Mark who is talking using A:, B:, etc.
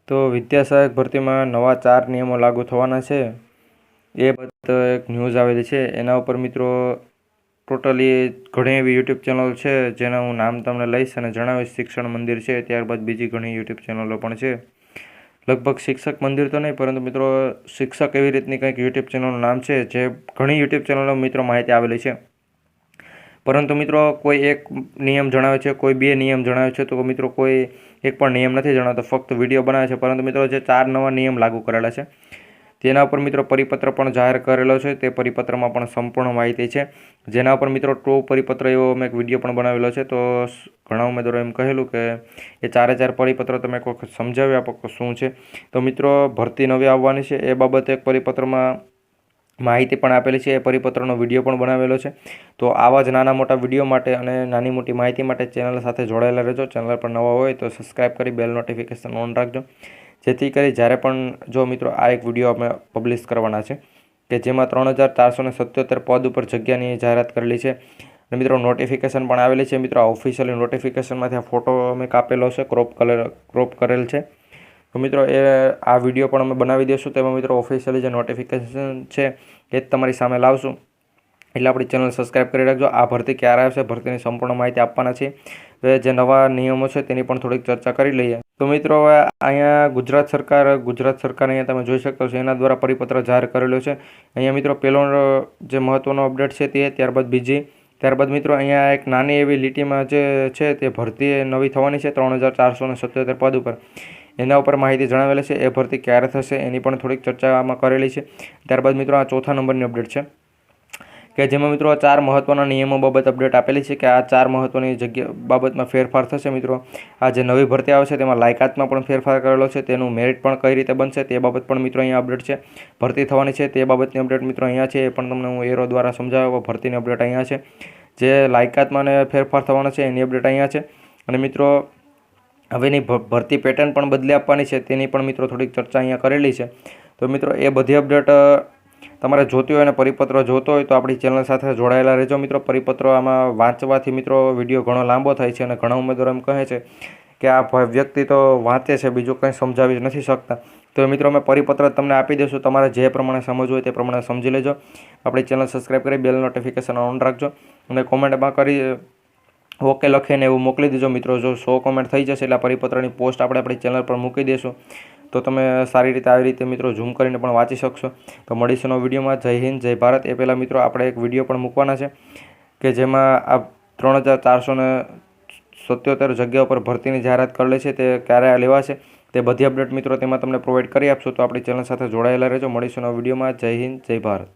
A: તો વિદ્યા સહાયક ભરતીમાં નવા 4 નિયમો લાગુ થવાના છે એ બાબત એક ન્યૂઝ આવેલી છે। એના ઉપર મિત્રો ટોટલી ઘણી એવી યુટ્યુબ ચેનલ છે જેના હું નામ તમને લઈશ અને જણાવીશ। શિક્ષણ મંદિર છે, ત્યારબાદ બીજી ઘણી યુટ્યુબ ચેનલો પણ છે। લગભગ શિક્ષક મંદિર તો નહીં, પરંતુ મિત્રો શિક્ષક એવી રીતની કંઈક યુટ્યુબ ચેનલનું નામ છે જે ઘણી યુટ્યુબ ચેનલો મિત્રો માહિતી આવેલી છે। પરંતુ મિત્રો કોઈ એક નિયમ જણાવે છે, કોઈ 2 નિયમ જણાવે છે, તો મિત્રો કોઈ એક પણ નિયમ નથી જણાવતો, ફક્ત વિડીયો બનાવે છે। પરંતુ મિત્રો જે 4 નવા નિયમ લાગુ કરેલા છે તેના ઉપર મિત્રો પરિપત્ર પણ જાહેર કરેલો છે। તે પરિપત્રમાં પણ સંપૂર્ણ માહિતી છે, જેના ઉપર મિત્રો ટ્રુ પરિપત્ર એવો મેં એક વિડીયો પણ બનાવેલો છે। તો ઘણા ઉમેદવારો એમ કહેલું કે એ 4 પરિપત્ર તમે એક વખત સમજાવી આપો કે શું છે। તો મિત્રો ભરતી નવી આવવાની છે એ બાબતે એક પરિપત્રમાં માહિતી પણ આપેલી છે, એ પરિપત્રનો વિડીયો પણ બનાવેલો છે। તો આવા જ નાના મોટા વિડીયો માટે અને નાની મોટી માહિતી માટે ચેનલ સાથે જોડાયેલા રહેજો। ચેનલ પર નવા હોય તો સબસ્ક્રાઈબ કરી બેલ નોટિફિકેશન ઓન રાખજો, જેથી કરી જ્યારે પણ જો મિત્રો આ એક વિડીયો અમે પબ્લિશ કરવાના છે કે જેમાં 3477 પદ ઉપર જગ્યાની જાહેરાત કરેલી છે અને મિત્રો નોટિફિકેશન પણ આવેલી છે। મિત્રો આ ઓફિશિયલી નોટિફિકેશનમાંથી આ ફોટો અમે કાપેલો છે, ક્રોપ કરેલ છે। તો મિત્રો આ વિડીયો પણ અમે બનાવી દઈશું, તેમાં મિત્રો ઓફિશિયલી જે નોટિફિકેશન છે એ જ તમારી સામે લાવશું, એટલે આપણી ચેનલ સબસ્ક્રાઈબ કરી રાખજો। આ ભરતી ક્યારે આવશે, ભરતીની સંપૂર્ણ માહિતી આપવાના છે। હવે જે નવા નિયમો છે તેની પણ થોડીક ચર્ચા કરી લઈએ। તો મિત્રો હવે અહીંયા ગુજરાત સરકાર અહીંયા તમે જોઈ શકો છો, એના દ્વારા પરિપત્ર જાહેર કરેલો છે। અહીંયા મિત્રો પહેલો જે મહત્ત્વનો અપડેટ છે તે, ત્યારબાદ મિત્રો અહીંયા એક નાની એવી લીટીમાં જે છે તે ભરતી નવી થવાની છે 3477 પદ ઉપર, એના ઉપર માહિતી જણાવેલી છે। એ ભરતી ક્યારે થશે એની પણ થોડીક ચર્ચા આમાં કરેલી છે। ત્યારબાદ મિત્રો આ 4થા નંબરની અપડેટ છે કે જેમાં મિત્રો 4 મહત્ત્વના નિયમો બાબત અપડેટ આપેલી છે કે આ 4 મહત્ત્વની જગ્યા બાબતમાં ફેરફાર થશે। મિત્રો આ જે નવી ભરતી આવશે તેમાં લાયકાતમાં પણ ફેરફાર કરેલો છે, તેનું મેરિટ પણ કઈ રીતે બનશે તે બાબત પણ મિત્રો અહીંયા અપડેટ છે। ભરતી થવાની છે તે બાબતની અપડેટ મિત્રો અહીંયા છે, એ પણ તમને હું એરો દ્વારા સમજાવ્યો। ભરતીની અપડેટ અહીંયા છે, જે લાયકાતમાં ને ફેરફાર થવાનો છે એની અપડેટ અહીંયા છે, અને મિત્રો હવેની ભરતી પેટર્ન પણ બદલી આપવાની છે તેની પણ મિત્રો થોડીક ચર્ચા અહીંયા કરેલી છે। તો મિત્રો એ બધી અપડેટ તમારે જોતી હોય અને પરિપત્ર જોતો હોય તો આપણી ચેનલ સાથે જોડાયેલા રહેજો। મિત્રો પરિપત્રો આમાં વાંચવાથી મિત્રો વિડીયો ઘણો લાંબો થાય છે અને ઘણા ઉમેદવારો એમ કહે છે કે આ વ્યક્તિ તો વાંચે છે, બીજું કંઈ સમજાવી નથી શકતા। તો મિત્રો અમે પરિપત્ર તમને આપી દઈશું, તમારે જે પ્રમાણે સમજવું હોય તે પ્રમાણે સમજી લેજો। આપણી ચેનલ સબસ્ક્રાઈબ કરી બેલ નોટિફિકેશન ઓન રાખજો અને કોમેન્ટમાં કરી ઓકે લખીને એવું મોકલી દેજો। મિત્રો જો 100 કોમેન્ટ થઈ જશે એટલે આ પરિપત્રની પોસ્ટ આપણે આપણી ચેનલ પર મૂકી દઈશું, તો તમે સારી રીતે આવી રીતે મિત્રો ઝૂમ કરીને પણ વાંચી શકશો। તો મળીશું નવા વિડીયોમાં। જય હિન્દ, જય ભારત। એ પહેલાં મિત્રો આપણે એક વિડીયો પણ મૂકવાના છે કે જેમાં આ 3477 જગ્યા ઉપર ભરતીની જાહેરાત કરેલી છે તે ક્યારે લેવાશે તે બધી અપડેટ મિત્રો તેમાં તમને પ્રોવાઈડ કરી આપશું। તો આપણી ચેનલ સાથે જોડાયેલા રહેજો। મળીશું નવા વિડીયોમાં। જય હિન્દ, જય ભારત।